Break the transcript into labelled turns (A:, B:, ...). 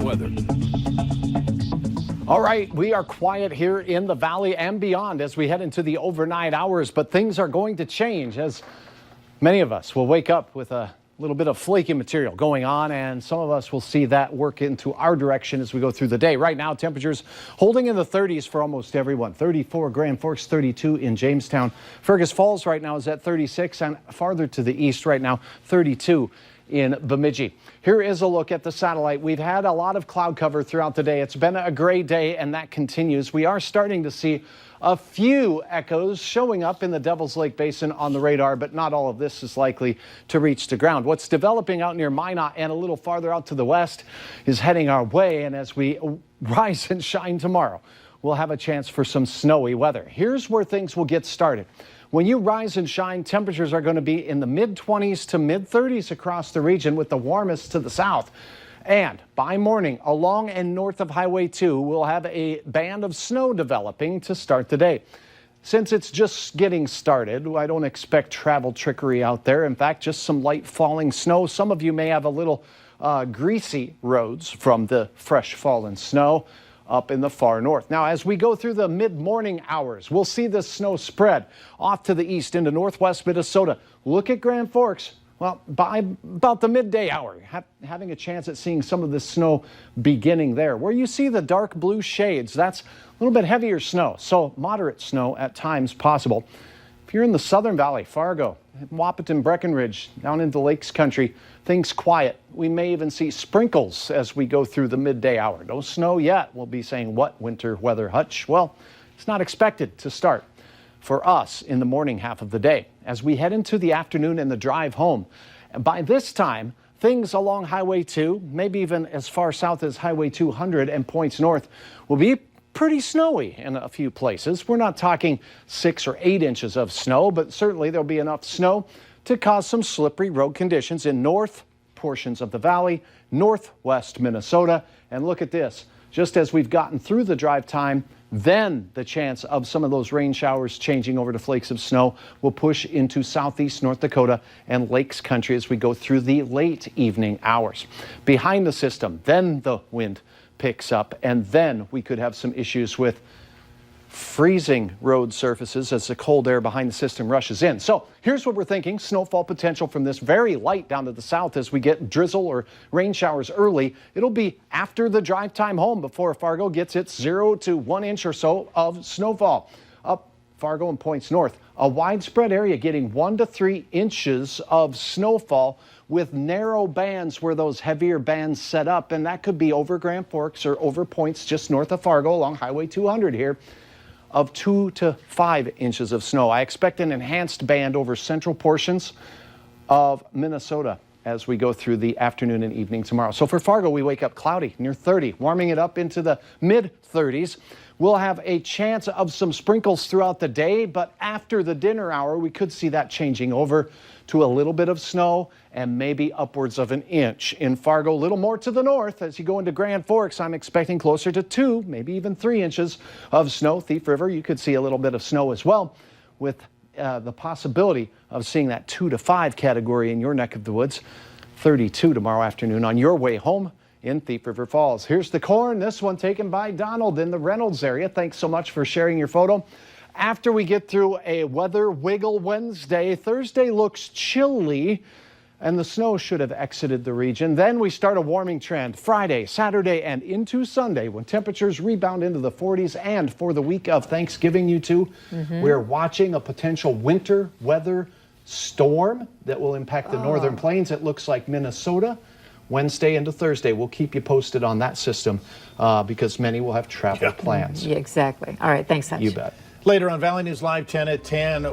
A: weather.
B: All right, we are quiet here in the valley and beyond as we head into the overnight hours, but things are going to change as many of us will wake up with a little bit of flaky material going on, and some of us will see that work into our direction as we go through the day. Right now, temperatures holding in the 30s for almost everyone. 34 Grand Forks, 32 in Jamestown. Fergus Falls right now is at 36, and farther to the east right now, 32 in Bemidji. Here is a look at the satellite. We've had a lot of cloud cover throughout the day. It's been a gray day, and that continues. We are starting to see a few echoes showing up in the Devil's Lake Basin on the radar, but not all of this is likely to reach the ground. What's developing out near Minot and a little farther out to the west is heading our way, and as we rise and shine tomorrow, we'll have a chance for some snowy weather. Here's where things will get started. When you rise and shine, temperatures are going to be in the mid-20s to mid-30s across the region, with the warmest to the south. And by morning, along and north of Highway 2, we'll have a band of snow developing to start the day. Since it's just getting started, I don't expect travel trickery out there. In fact, just some light falling snow. Some of you may have a little greasy roads from the fresh fallen snow up in the far north. Now, as we go through the mid-morning hours, we'll see this snow spread off to the east into northwest Minnesota. Look at Grand Forks. Well, by about the midday hour, having a chance at seeing some of the snow beginning there. Where you see the dark blue shades, that's a little bit heavier snow, so moderate snow at times possible. If you're in the Southern Valley, Fargo, Wahpeton, Breckenridge, down into Lakes Country, things quiet. We may even see sprinkles as we go through the midday hour. No snow yet. We'll be saying, what winter weather, Hutch? Well, it's not expected to start for us in the morning half of the day. As we head into the afternoon and the drive home, by this time, things along Highway 2, maybe even as far south as Highway 200 and points north, will be pretty snowy in a few places. We're not talking 6 or 8 inches of snow, but certainly there'll be enough snow to cause some slippery road conditions in north portions of the valley, northwest Minnesota. And look at this, just as we've gotten through the drive time, then the chance of some of those rain showers changing over to flakes of snow will push into southeast North Dakota and Lakes Country as we go through the late evening hours. Behind the system, then the wind picks up, and then we could have some issues with freezing road surfaces as the cold air behind the system rushes in. So here's what we're thinking. Snowfall potential from this very light down to the south as we get drizzle or rain showers early. It'll be after the drive time home before Fargo gets its 0 to 1 inch or so of snowfall. Up Fargo and points north, a widespread area getting 1 to 3 inches of snowfall with narrow bands where those heavier bands set up, and that could be over Grand Forks or over points just north of Fargo along Highway 200 here, of 2 to 5 inches of snow. I expect an enhanced band over central portions of Minnesota as we go through the afternoon and evening tomorrow. So for Fargo, we wake up cloudy near 30, warming it up into the mid-30s. We'll have a chance of some sprinkles throughout the day, but after the dinner hour, we could see that changing over to a little bit of snow and maybe upwards of 1 inch. In Fargo, a little more to the north. As you go into Grand Forks, I'm expecting closer to 2, maybe even 3 inches of snow. Thief River, you could see a little bit of snow as well, with the possibility of seeing that 2 to 5 category in your neck of the woods. 32 tomorrow afternoon on your way home in Thief River Falls. Here's the corn, this one taken by Donald in the Reynolds area. Thanks so much for sharing your photo. After we get through a weather wiggle Wednesday, Thursday looks chilly, and the snow should have exited the region. Then we start a warming trend Friday, Saturday, and into Sunday when temperatures rebound into the 40s. And for the week of Thanksgiving, you two, we're watching a potential winter weather storm that will impact the northern plains. It looks like Minnesota. Wednesday into Thursday, we'll keep you posted on that system because many will have travel plans.
C: Yeah, exactly. All right, thanks, Hutch.
B: You bet.
D: Later on Valley News Live 10 at 10.